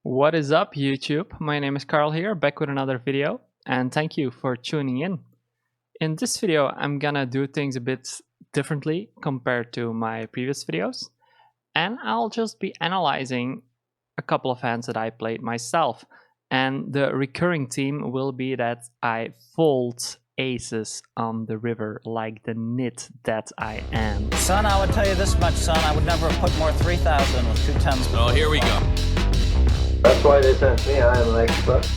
What is up, YouTube? My name is Carl here, back with another video, and thank you for tuning in. In this video, I'm gonna do things a bit differently compared to my previous videos, and I'll just be analyzing a couple of hands that I played myself. And the recurring theme will be that I fold aces on the river like the nit that I am. Son, I would tell you this much, son. I would never have put more 3,000 with 2 tens. Oh, here we go. That's why they sent me. I am an expert.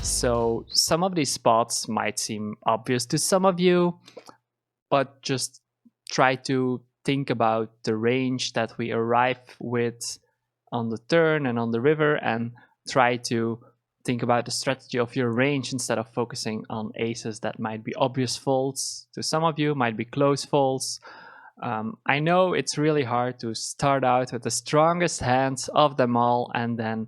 So some of these spots might seem obvious to some of you, but just try to think about the range that we arrive with on the turn and on the river, and try to think about the strategy of your range instead of focusing on aces that might be obvious folds to some of you, might be close folds. I know it's really hard to start out with the strongest hands of them all and then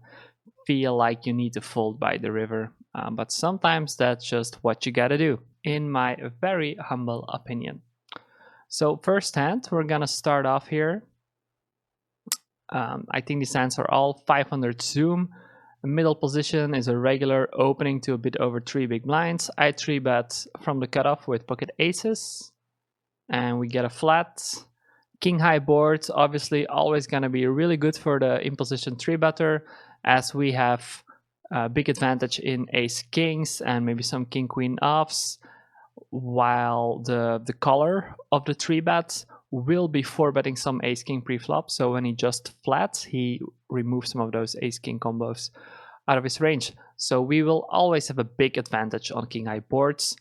feel like you need to fold by the river. But sometimes that's just what you gotta do, in my very humble opinion. So first hand, we're gonna start off here. I think these hands are all 500 zoom. The middle position is a regular opening to a bit over 3 big blinds. I 3-bet from the cutoff with pocket aces. And we get a flat. King high board, obviously always gonna be really good for the in position 3-better, as we have a big advantage in ace kings and maybe some king queen offs, while the color of the 3-bet will be 4-betting some ace king pre-flop. So when he just flats, he removes some of those ace king combos out of his range. So we will always have a big advantage on king high boards.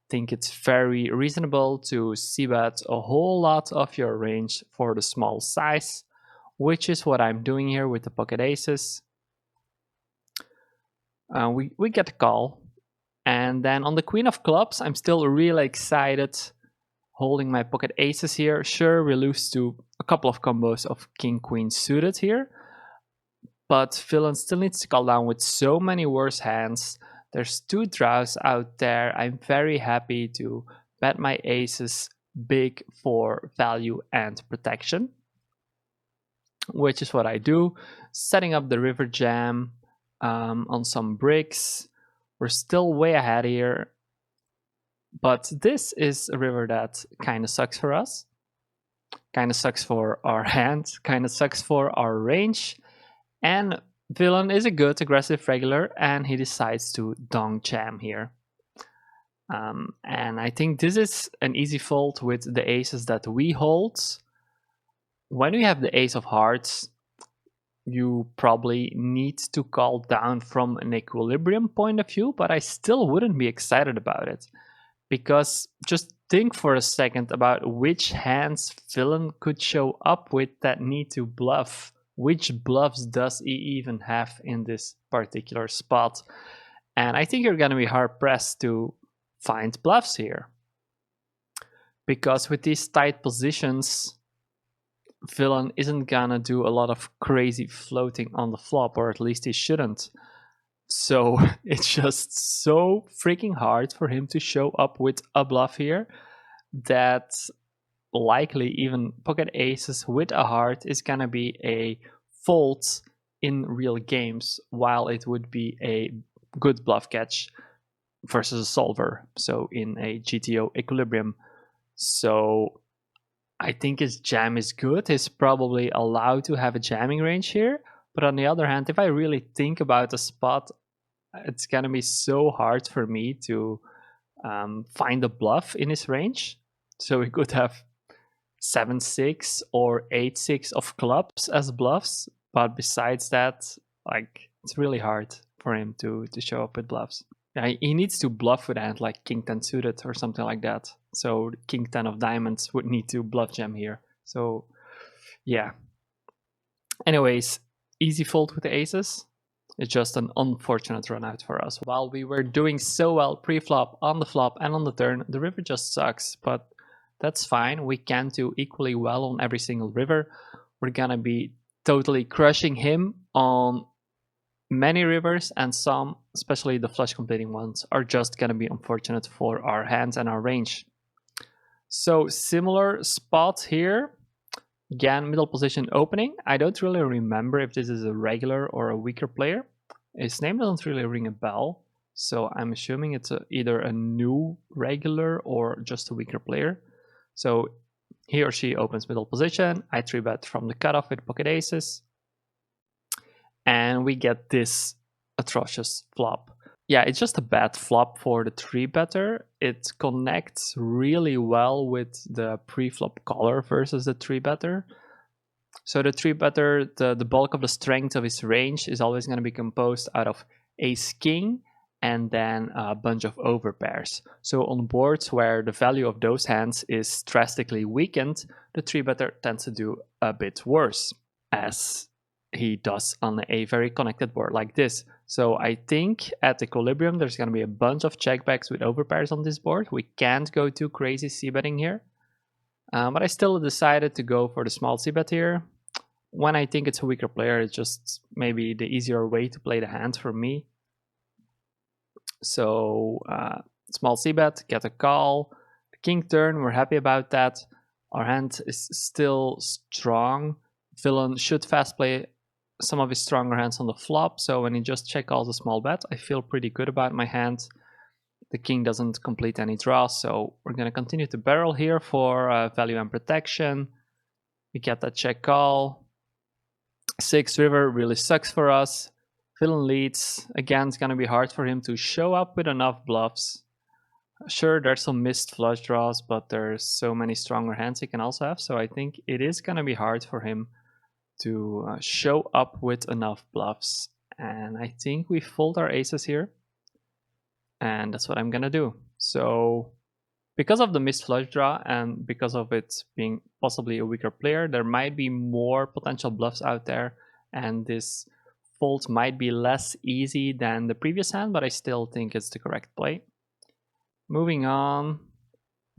Think it's very reasonable to c-bet a whole lot of your range for the small size, which is what I'm doing here with the pocket aces. We get a call, and then on the queen of clubs, I'm still really excited holding my pocket aces here. Sure, we lose to a couple of combos of king queen suited here, but villain still needs to call down with so many worse hands. There's 2 draws out there. I'm very happy to bet my aces big for value and protection, which is what I do. Setting up the river jam on some bricks. We're still way ahead here, but this is a river that kind of sucks for us. Kind of sucks for our hand, kind of sucks for our range, and villain is a good aggressive regular, and he decides to dong jam here. And I think this is an easy fold with the aces that we hold. When we have the ace of hearts, you probably need to call down from an equilibrium point of view, but I still wouldn't be excited about it. Because just think for a second about which hands villain could show up with that need to bluff. Which bluffs does he even have in this particular spot? And I think you're going to be hard pressed to find bluffs here. Because with these tight positions, villain isn't going to do a lot of crazy floating on the flop, or at least he shouldn't. So it's just so freaking hard for him to show up with a bluff here that likely even pocket aces with a heart is gonna be a fold in real games, while it would be a good bluff catch versus a solver, so in a GTO equilibrium. So I think his jam is good. He's probably allowed to have a jamming range here, but on the other hand, if I really think about the spot, it's gonna be so hard for me to find a bluff in his range. So we could have 7-6 or 8-6 of clubs as bluffs, but besides that, like, it's really hard for him to show up with bluffs. He needs to bluff with a hand like king 10 suited or something like that. So king 10 of diamonds would need to bluff jam here. So yeah. Anyways, easy fold with the aces. It's just an unfortunate run out for us. While we were doing so well pre-flop, on the flop, and on the turn, the river just sucks, but that's fine. We can do equally well on every single river. We're gonna be totally crushing him on many rivers, and some, especially the flush completing ones, are just gonna be unfortunate for our hands and our range. So similar spot here. Again, middle position opening. I don't really remember if this is a regular or a weaker player. His name doesn't really ring a bell, so I'm assuming it's either a new regular or just a weaker player. So he or she opens middle position. I 3-bet from the cutoff with pocket aces. And we get this atrocious flop. Yeah, it's just a bad flop for the 3-better. It connects really well with the pre-flop caller versus the 3-better. So the 3-better, the bulk of the strength of his range is always going to be composed out of ace-king and then a bunch of overpairs. So on boards where the value of those hands is drastically weakened, the 3-better tends to do a bit worse, as he does on a very connected board like this. So I think at equilibrium there's going to be a bunch of checkbacks with overpairs on this board. We can't go too crazy c-betting here. But I still decided to go for the small c-bet here. When I think it's a weaker player, it's just maybe the easier way to play the hand for me. So small c-bet, get a call. The king turn, we're happy about that. Our hand is still strong. Villain should fast play some of his stronger hands on the flop, so when he just check calls a small bet, I feel pretty good about my hand. The king doesn't complete any draws, so we're going to continue to barrel here for value and protection. We get that check call. 6 river really sucks for us. Villain leads. Again, it's going to be hard for him to show up with enough bluffs. Sure, there's some missed flush draws, but there's so many stronger hands he can also have, so I think it is going to be hard for him to show up with enough bluffs. And I think we fold our aces here. And that's what I'm gonna do. So because of the missed flush draw and because of it being possibly a weaker player, there might be more potential bluffs out there, and this fold might be less easy than the previous hand, but I still think it's the correct play. Moving on,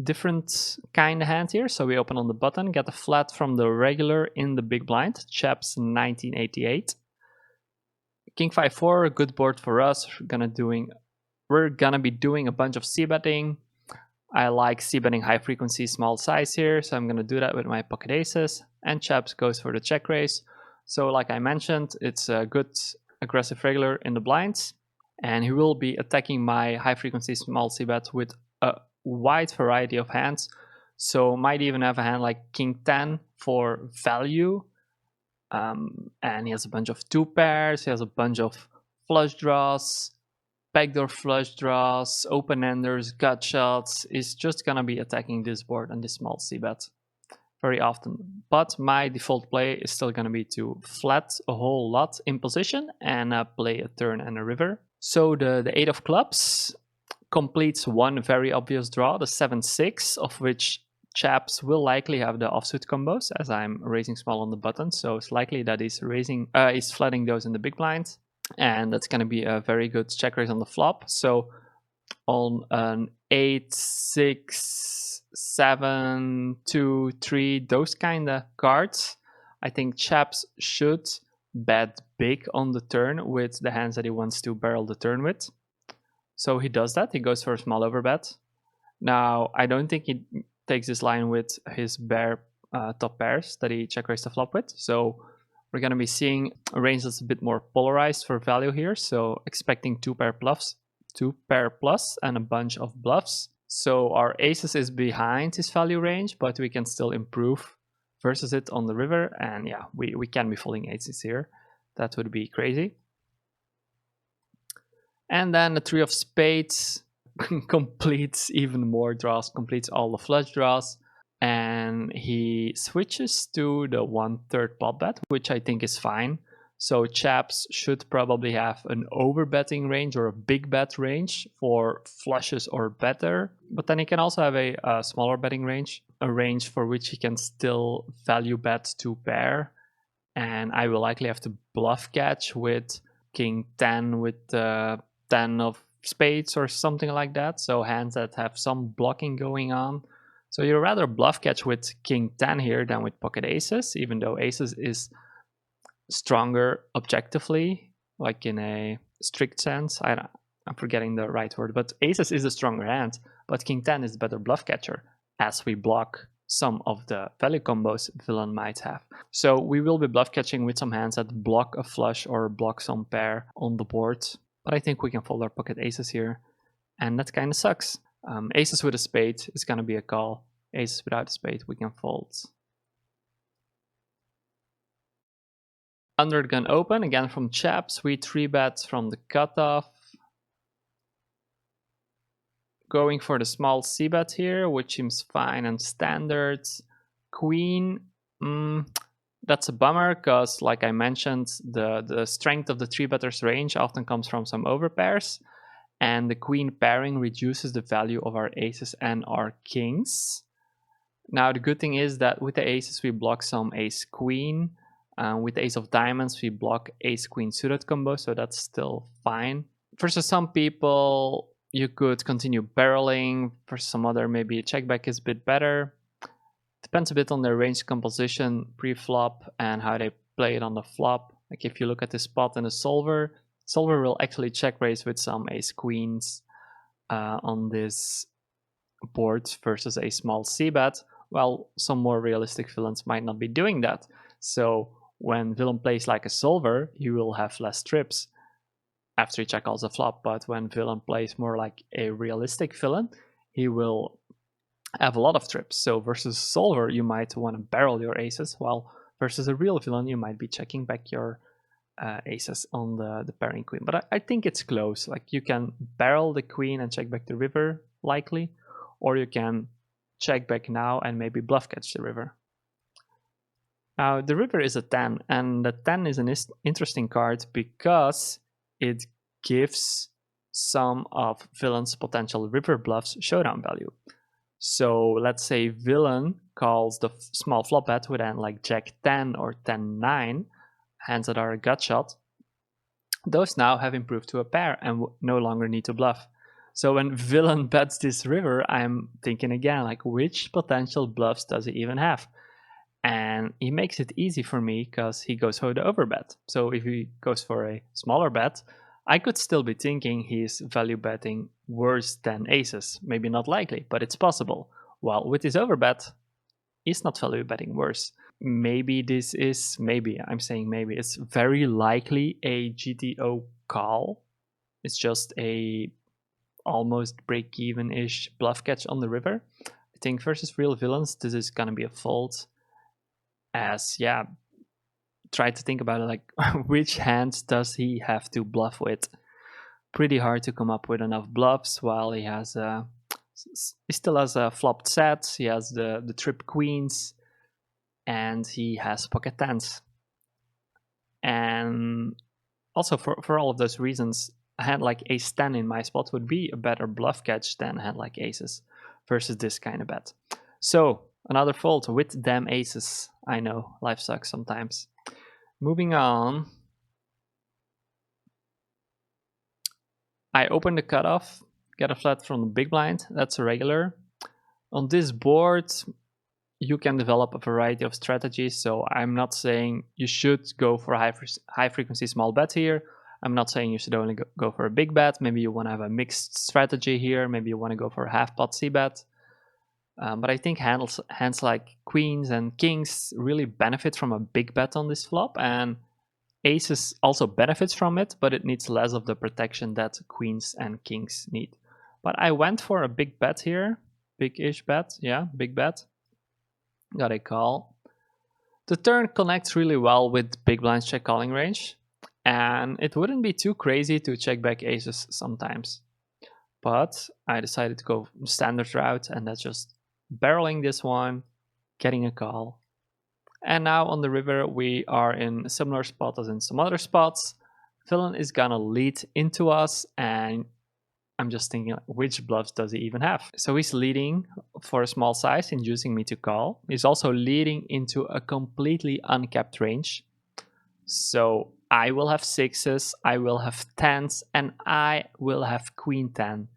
different kind of hand here. So we open on the button, get a flat from the regular in the big blind, chaps 1988. King 5-4, a good board for us. We're gonna be doing a bunch of c-betting. I like c-betting high frequency, small size here, so I'm gonna do that with my pocket aces. And chaps goes for the check raise. So like I mentioned, it's a good aggressive regular in the blinds, and he will be attacking my high frequency small c-bet with a wide variety of hands. So might even have a hand like King 10 for value. And he has a bunch of 2 pairs, he has a bunch of flush draws, backdoor flush draws, open-enders, gut shots. Is just gonna be attacking this board and this small c-bet very often. But my default play is still gonna be to flat a whole lot in position and play a turn and a river. So the 8 of clubs completes one very obvious draw, the 7-6, of which chaps will likely have the offsuit combos, as I'm raising small on the button, so it's likely that he's flatting those in the big blind, and that's going to be a very good check raise on the flop. So on an 8, 6, 7, 2, 3, those kind of cards, I think chaps should bet big on the turn with the hands that he wants to barrel the turn with. So he does that, he goes for a small overbet. Now, I don't think he takes this line with his bare top pairs that he check raised the flop with. So we're going to be seeing a range that's a bit more polarized for value here. So expecting 2 pair plus and a bunch of bluffs. So our aces is behind his value range, but we can still improve versus it on the river. And yeah, we can be folding aces here. That would be crazy. And then the 3 of spades completes even more draws, completes all the flush draws, and he switches to the 1/3 pot bet, which I think is fine. So chaps should probably have an overbetting range or a big bet range for flushes or better, but then he can also have a smaller betting range, a range for which he can still value bet 2 pair, and I will likely have to bluff catch with King 10 with 10 of spades or something like that, so hands that have some blocking going on. So you'd rather bluff catch with King 10 here than with pocket aces, even though aces is stronger objectively, like in a strict sense. I'm forgetting the right word, but aces is a stronger hand, but King 10 is a better bluff catcher, as we block some of the value combos villain might have. So we will be bluff catching with some hands that block a flush or block some pair on the board. But I think we can fold our pocket aces here, and that kind of sucks. Aces with a spade is going to be a call. Aces without a spade we can fold. Under the gun open, again from chaps, we 3-bet from the cutoff. Going for the small c-bet here, which seems fine and standard. Queen, that's a bummer, because like I mentioned, the strength of the 3-better's range often comes from some overpairs, and the queen pairing reduces the value of our aces and our kings. Now the good thing is that with the aces we block some ace-queen. With the ace of diamonds we block ace-queen suited combo, so that's still fine. For some people, you could continue barreling. For some other, maybe a check back is a bit better. Depends a bit on their range composition pre-flop and how they play it on the flop. Like if you look at the spot and the solver will actually check raise with some ace queens on this board versus a small c-bet. Well, some more realistic villains might not be doing that. So when villain plays like a solver, he will have less trips after he check calls the flop, but when villain plays more like a realistic villain, he will have a lot of trips. So versus solver, you might want to barrel your aces, while versus a real villain, you might be checking back your aces on the pairing queen. But I think it's close. Like you can barrel the queen and check back the river, likely, or you can check back now and maybe bluff catch the river. Now the river is a 10, and the 10 is an interesting card because it gives some of villain's potential river bluffs showdown value. So let's say villain calls the small flop bet with hand like jack 10 or 10-9, hands that are a gut shot. Those now have improved to a pair and no longer need to bluff. So when villain bets this river, I'm thinking again, like which potential bluffs does he even have? And he makes it easy for me because he goes for the overbet. So if he goes for a smaller bet, I could still be thinking he's value betting worse than aces. Maybe not likely, but it's possible. While with his overbet, he's not value betting worse. Maybe this is, I'm saying maybe, it's very likely a GTO call. It's just a almost break-even-ish bluff catch on the river. I think versus real villains, this is gonna be a fold. As, yeah, try to think about it, like which hands does he have to bluff with? Pretty hard to come up with enough bluffs while he has he still has a flopped set, he has the trip queens, and he has pocket tens. And also for all of those reasons, a hand like ace 10 in my spot would be a better bluff catch than a hand like aces versus this kind of bet. So another fold with damn aces. I know, life sucks sometimes. Moving on. I open the cutoff, get a flat from the big blind. That's a regular. On this board, you can develop a variety of strategies. So I'm not saying you should go for a high frequency small bet here. I'm not saying you should only go for a big bet. Maybe you want to have a mixed strategy here. Maybe you want to go for a half pot c bet. But I think hands like queens and kings really benefit from a big bet on this flop, and aces also benefits from it, but it needs less of the protection that queens and kings need. But I went for a big bet here, big-ish bet, yeah, big bet. Got a call. The turn connects really well with big blind's check calling range, and it wouldn't be too crazy to check back aces sometimes. But I decided to go standard route, and that's just barreling this one, getting a call. And now on the river, we are in a similar spot as in some other spots. Villain is gonna lead into us, and I'm just thinking, which bluffs does he even have? So he's leading for a small size, inducing me to call. He's also leading into a completely uncapped range. So I will have sixes, I will have tens, and I will have queen 10.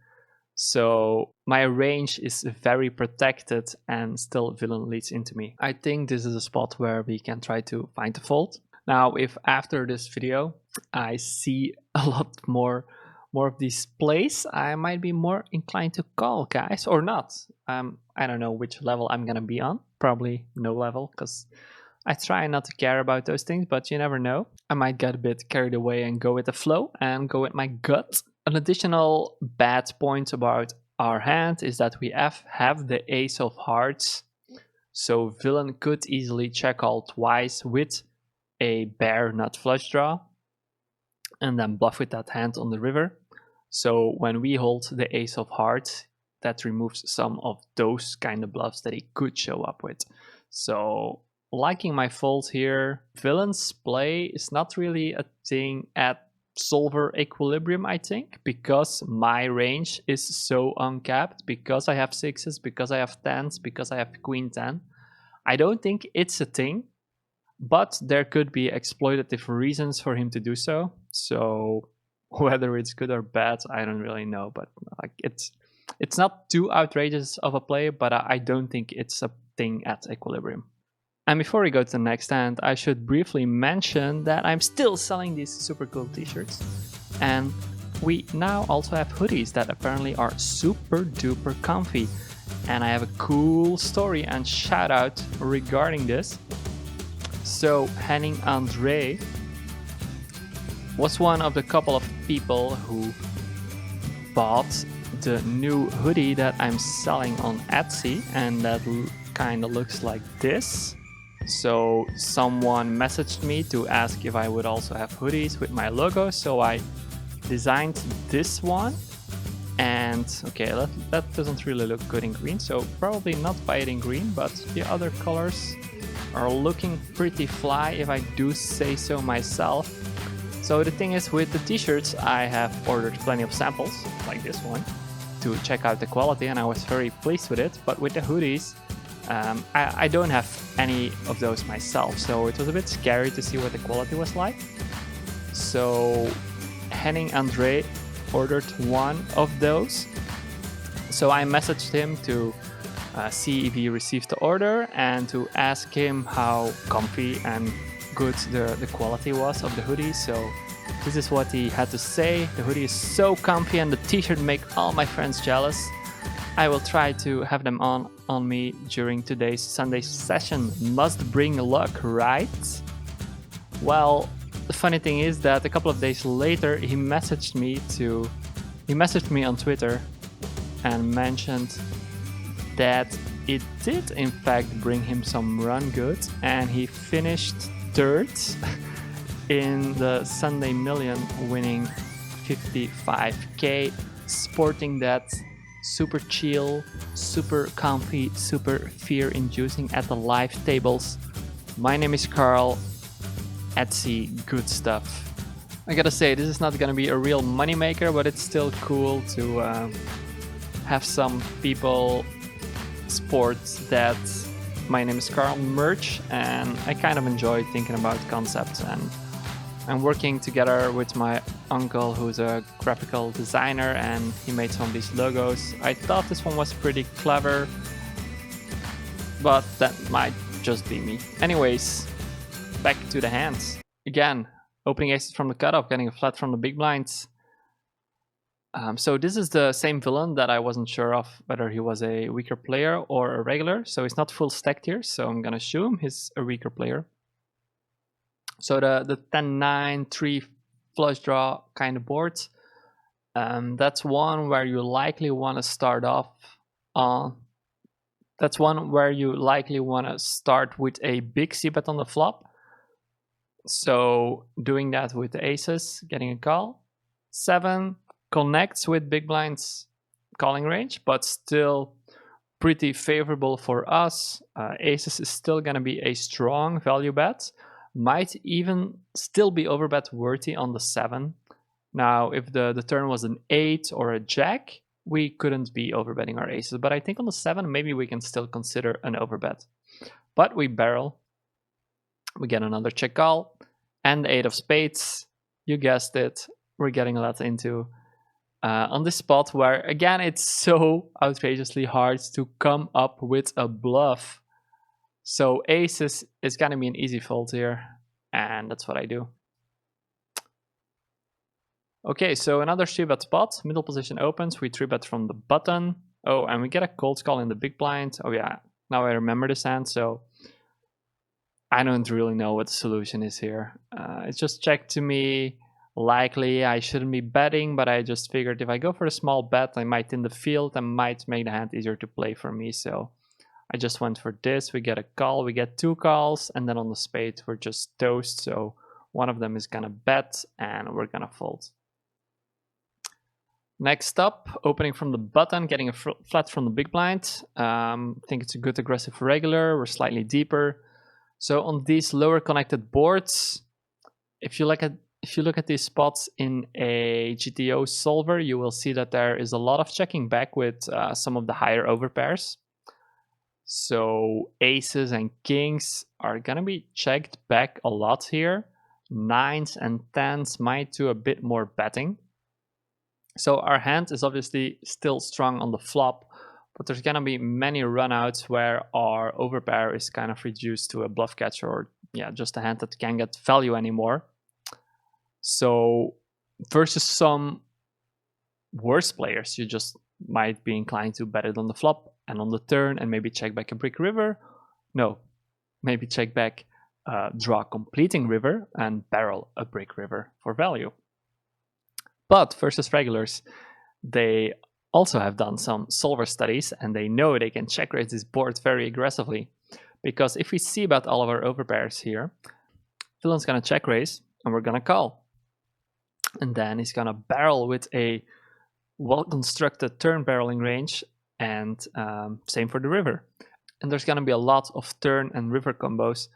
So my range is very protected, and still villain leads into me. I think this is a spot where we can try to find a fold. Now, if after this video I see a lot more more of these plays, I might be more inclined to call, guys, or not. I don't know which level I'm gonna be on. Probably no level, because I try not to care about those things, but you never know. I might get a bit carried away and go with the flow and go with my gut. An additional bad point about our hand is that we have the ace of hearts. So villain could easily check all twice with a bare nut flush draw and then bluff with that hand on the river. So when we hold the ace of hearts, that removes some of those kind of bluffs that he could show up with. So liking my fold here. Villain's play is not really a thing at solver equilibrium, I think, because my range is so uncapped, because I have sixes, because I have tens, because I have queen 10. I don't think it's a thing, but there could be exploitative reasons for him to do so. So whether it's good or bad, I don't really know, but like it's not too outrageous of a play, but I don't think it's a thing at equilibrium. And before we go to the next hand, I should briefly mention that I'm still selling these super cool t-shirts. And we now also have hoodies that apparently are super duper comfy. And I have a cool story and shout out regarding this. So Henning Andre was one of the couple of people who bought the new hoodie that I'm selling on Etsy, and that kind of looks like this. So someone messaged me to ask if I would also have hoodies with my logo, so I designed this one. And okay, that doesn't really look good in green, so probably not buy it in green, but the other colors are looking pretty fly, if I do say so myself. So the thing is, with the t-shirts, I have ordered plenty of samples, like this one, to check out the quality, and I was very pleased with it. But with the hoodies, I don't have any of those myself, so it was a bit scary to see what the quality was like. So Henning Andre ordered one of those, so I messaged him to see if he received the order and to ask him how comfy and good the quality was of the hoodie. So this is what he had to say. The hoodie is so comfy and the t-shirt make all my friends jealous. I will try to have them on me during today's Sunday session. Must bring luck, right? Well, the funny thing is that a couple of days later he messaged me on Twitter and mentioned that it did in fact bring him some run good, and he finished third in the Sunday Million, winning 55k, sporting that super chill, super comfy, super fear-inducing at the live tables. My name is Carl. Etsy, good stuff. I gotta say, this is not gonna be a real moneymaker, but it's still cool to have some people sport that My Name is Carl merch, and I kind of enjoy thinking about concepts, and I'm working together with my uncle who's a graphical designer, and he made some of these logos. I thought this one was pretty clever, but that might just be me. Anyways, back to the hands. Again, opening aces from the cutoff, getting a flat from the big blinds. So this is the same villain that I wasn't sure of whether he was a weaker player or a regular. So he's not full stacked here, so I'm gonna assume he's a weaker player. So the 10-9, 3 flush draw kind of board, that's one where you likely want to start off on. That's one where you likely want to start with a big c-bet on the flop. So doing that with the aces, getting a call. 7 connects with big blind's calling range, but still pretty favorable for us. Aces is still going to be a strong value bet. Might even still be overbet worthy on the 7. Now, if the turn was an 8 or a jack, we couldn't be overbetting our aces. But I think on the 7, maybe we can still consider an overbet. But we barrel. We get another check call. And the 8 of spades. You guessed it. We're getting a lot into on this spot where, again, it's so outrageously hard to come up with a bluff. So aces is going to be an easy fold here. And that's what I do. Okay, so another 3-bet spot. Middle position opens. We 3-bet from the button. Oh, and we get a cold call in the big blind. Oh yeah, now I remember this hand. So I don't really know what the solution is here. It's just checked to me. Likely I shouldn't be betting, but I just figured if I go for a small bet, I might in the field and might make the hand easier to play for me. So I just went for this. We get a call. We get 2 calls, and then on the spade we're just toast. So one of them is gonna bet, and we're gonna fold. Next up, opening from the button, getting a flat from the big blind. I think it's a good aggressive regular. We're slightly deeper. So on these lower connected boards, if you look at these spots in a GTO solver, you will see that there is a lot of checking back with some of the higher overpairs. So aces and kings are gonna be checked back a lot here. 9s and 10s might do a bit more betting. So our hand is obviously still strong on the flop, but there's gonna be many runouts where our overpair is kind of reduced to a bluff catcher, or yeah, just a hand that can't get value anymore. So versus some worse players, you just might be inclined to bet it on the flop and on the turn and maybe check back a brick river. No, maybe check back draw completing river and barrel a brick river for value. But versus regulars, they also have done some solver studies, and they know they can check raise this board very aggressively. Because if we see about all of our overpairs here, villain's gonna check raise and we're gonna call. And then he's gonna barrel with a well-constructed turn barreling range, and same for the river. And there's gonna be a lot of turn and river combos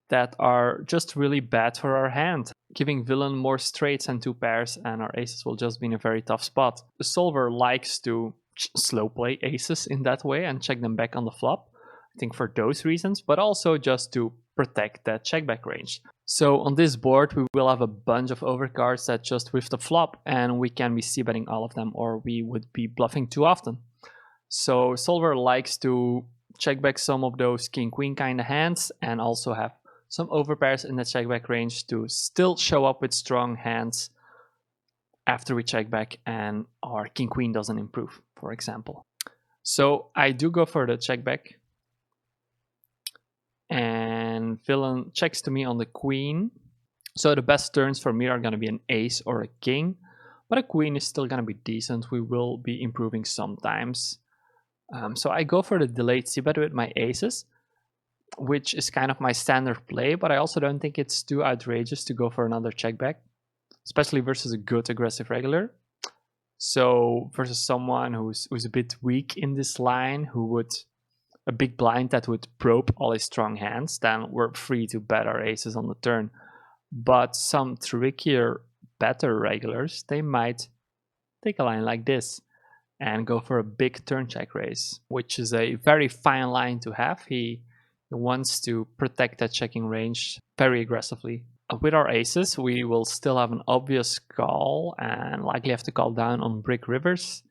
that are just really bad for our hand, giving villain more straights and 2 pairs, and our aces will just be in a very tough spot. The solver likes to slow play aces in that way and check them back on the flop, I think for those reasons, but also just to protect that check back range. So on this board, we will have a bunch of overcards that just whiff the flop, and we can be c-betting all of them, or we would be bluffing too often. So solver likes to check back some of those king-queen kind of hands, and also have some overpairs in the check back range to still show up with strong hands after we check back and our king-queen doesn't improve, for example. So I do go for the check back, and villain checks to me on the queen. So the best turns for me are going to be an ace or a king, but a queen is still going to be decent. We will be improving sometimes. So I go for the delayed c-bet with my aces, which is kind of my standard play, but I also don't think it's too outrageous to go for another check back, especially versus a good aggressive regular. So versus someone who's a bit weak in this line, who would a big blind that would probe all his strong hands, then we're free to bet our aces on the turn. But some trickier, better regulars, they might take a line like this and go for a big turn check raise, which is a very fine line to have. He wants to protect that checking range very aggressively. With our aces, we will still have an obvious call and likely have to call down on brick rivers.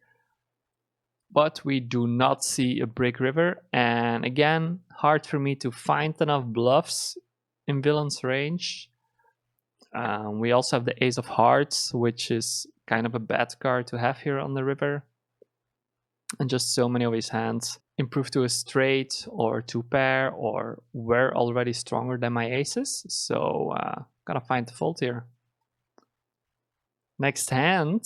But we do not see a brick river, and again, hard for me to find enough bluffs in villain's range. We also have the ace of hearts, which is kind of a bad card to have here on the river. And just so many of his hands improve to a straight or 2 pair, or were already stronger than my aces. So gotta find the fault here. Next hand,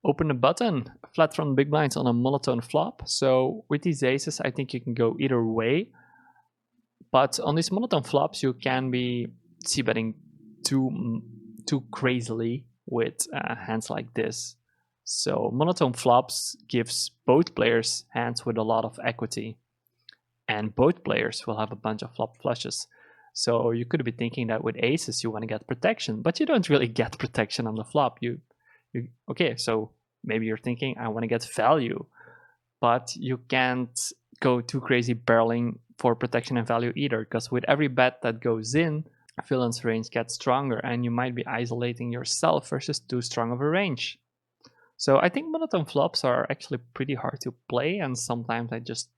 open the button, flat from the big blinds on a monotone flop. So with these aces, I think you can go either way. But on these monotone flops, you can be c-betting too crazily with hands like this. So monotone flops gives both players hands with a lot of equity, and both players will have a bunch of flop flushes. So you could be thinking that with aces you want to get protection, but you don't really get protection on the flop. Okay, so maybe you're thinking I want to get value, but you can't go too crazy barreling for protection and value either, because with every bet that goes in, villain's range gets stronger, and you might be isolating yourself versus too strong of a range. So I think monotone flops are actually pretty hard to play, and sometimes I just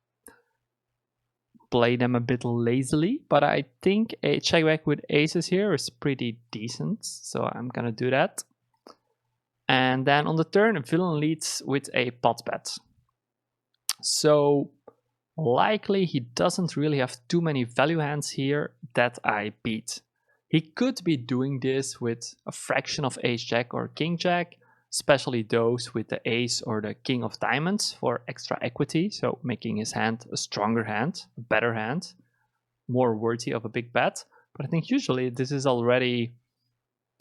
play them a bit lazily, but I think a check back with aces here is pretty decent, so I'm gonna do that. And then on the turn, villain leads with a pot bet. So likely he doesn't really have too many value hands here that I beat. He could be doing this with a fraction of ace-jack or king-jack, especially those with the ace or the king of diamonds for extra equity, so making his hand a stronger hand, a better hand, more worthy of a big bet. But I think usually this is already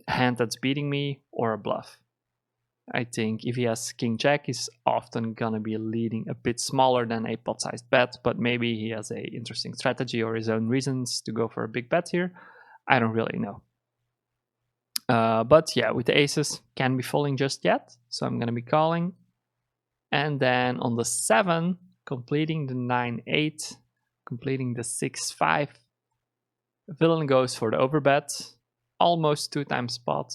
a hand that's beating me or a bluff. I think if he has king-jack, he's often gonna be leading a bit smaller than a pot-sized bet, but maybe he has a interesting strategy or his own reasons to go for a big bet here. I don't really know. But yeah, with the aces, can't be folding just yet, so I'm gonna be calling. And then on the 7, completing the 9-8, completing the 6-5, villain goes for the overbet, almost 2 times pot.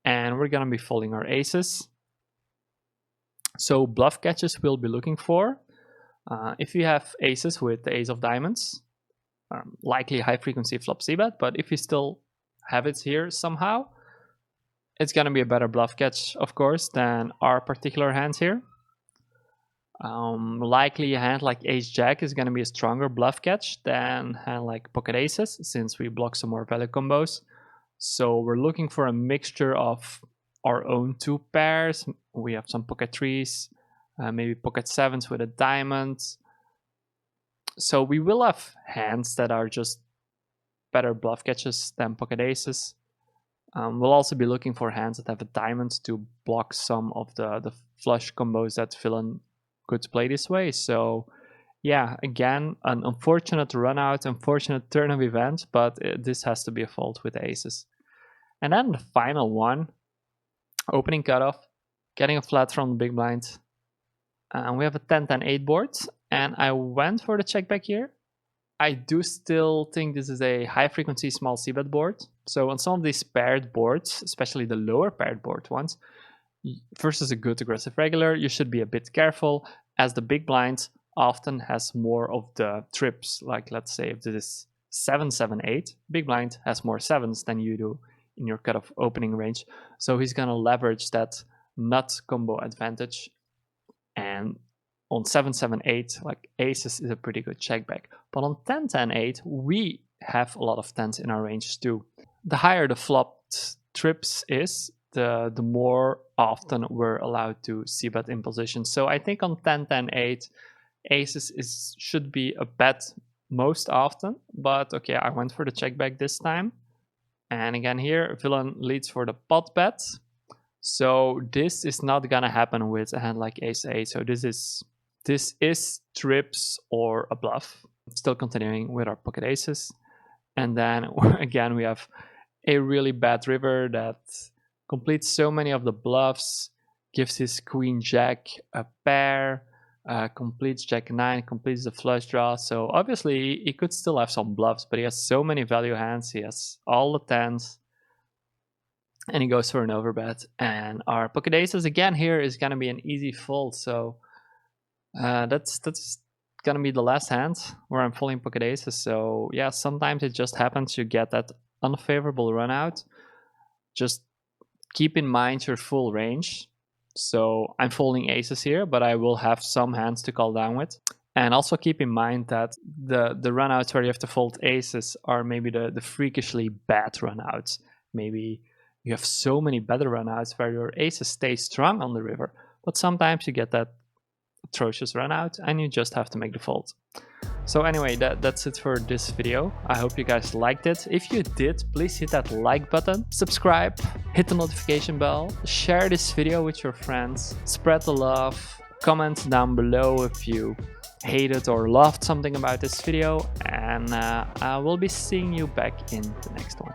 And we're gonna be folding our aces. So bluff catches we'll be looking for. If you have aces with the ace of diamonds, likely high frequency flop c-bet, but if you still have it here somehow, it's gonna be a better bluff catch, of course, than our particular hand here. Likely a hand like ace-jack is gonna be a stronger bluff catch than a hand like pocket aces, since we block some more value combos. So we're looking for a mixture of our own 2 pairs. We have some pocket 3s, maybe pocket 7s with a diamond. So we will have hands that are just better bluff catches than pocket aces. We'll also be looking for hands that have a diamond to block some of the flush combos that villain could play this way. So yeah, again, an unfortunate run out, unfortunate turn of events, but this has to be a fold with the aces. And then the final one, opening cutoff, getting a flat from the big blind. And we have a 10-10-8 board, and I went for the check back here. I do still think this is a high frequency small c-bet board. So on some of these paired boards, especially the lower paired board ones, versus a good aggressive regular, you should be a bit careful, as the big blind often has more of the trips. Like let's say if this is 7-7-8, big blind has more 7s than you do in your cutoff opening range. So he's gonna leverage that nut combo advantage. And on 7-7-8, like aces is a pretty good check back. But on 10-10-8, we have a lot of 10s in our range too. The higher the flopped trips is, the more often we're allowed to c-bet in position. So I think on 10-10-8, aces should be a bet most often. But okay, I went for the check back this time. And again here, villain leads for the pot bet. So this is not gonna happen with a hand like ace-8. So this is trips or a bluff. Still continuing with our pocket aces. And then again, we have a really bad river that completes so many of the bluffs, gives his queen-jack a pair, completes jack-9, completes the flush draw. So obviously he could still have some bluffs, but he has so many value hands. He has all the 10s. And he goes for an overbet. And our pocket aces again here is gonna be an easy fold. So that's gonna be the last hand where I'm folding pocket aces. So yeah, sometimes it just happens you get that unfavorable run out. Just keep in mind your full range. So I'm folding aces here, but I will have some hands to call down with. And also keep in mind that the run outs where you have to fold aces are maybe the freakishly bad run outs. Maybe you have so many better run outs where your aces stay strong on the river, but sometimes you get that atrocious run out and you just have to make the fold. So anyway, that's it for this video. I hope you guys liked it. If you did, please hit that like button, subscribe, hit the notification bell, share this video with your friends, spread the love, comment down below if you hated or loved something about this video, and I will be seeing you back in the next one.